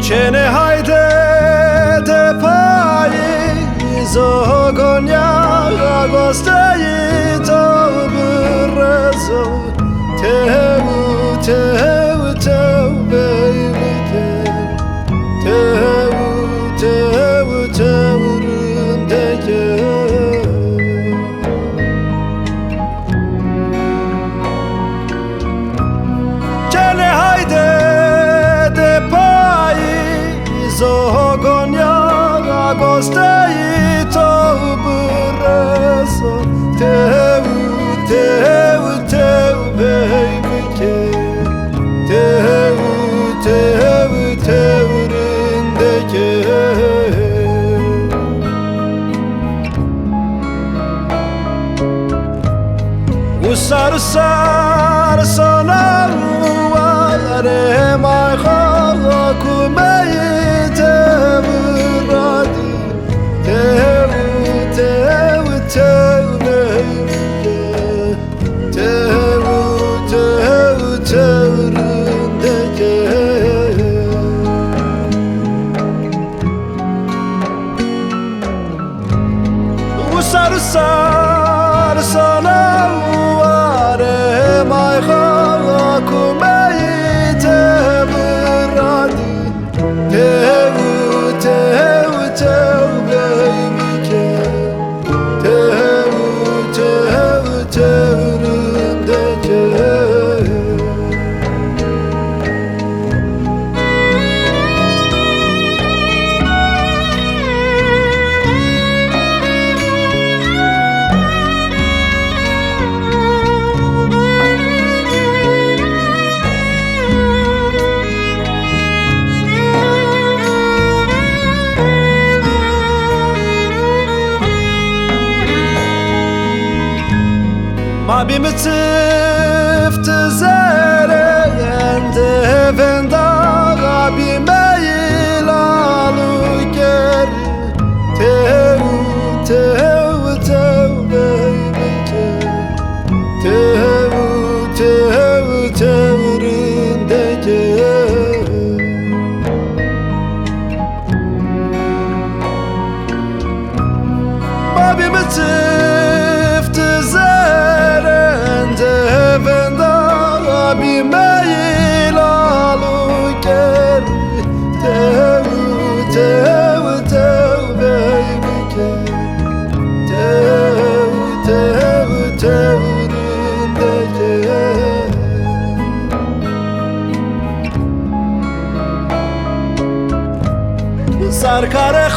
Çene hayde de payi zogonya gostayi to brazo tevu tevu tevu vêyvıkê tevu tevu tevu rındeke Çene hayde de payi zogonya gostayi to brazo tevu tevu tevu vêyvıkê tevu tevu tevu rındeke Usar sar sana vare mai kumeyi tevu radi tevu tevu tevu vêyvıkê tevu tevu tevu rındeke Usar sar sana vare mai kumeyi tevu radi tevu tevu tevu vêyvıkê tevu tevu tevu rındeke Albümü tıftı zereyende venda abime ilalu geri tevu tevu tevu vêyvıkê tevu tevu tevu rındeke Albümü tıftı zereyende venda abime ilalu geri tevu tevu tevu vêyvıkê tevu tevu tevu rındeke Sarkare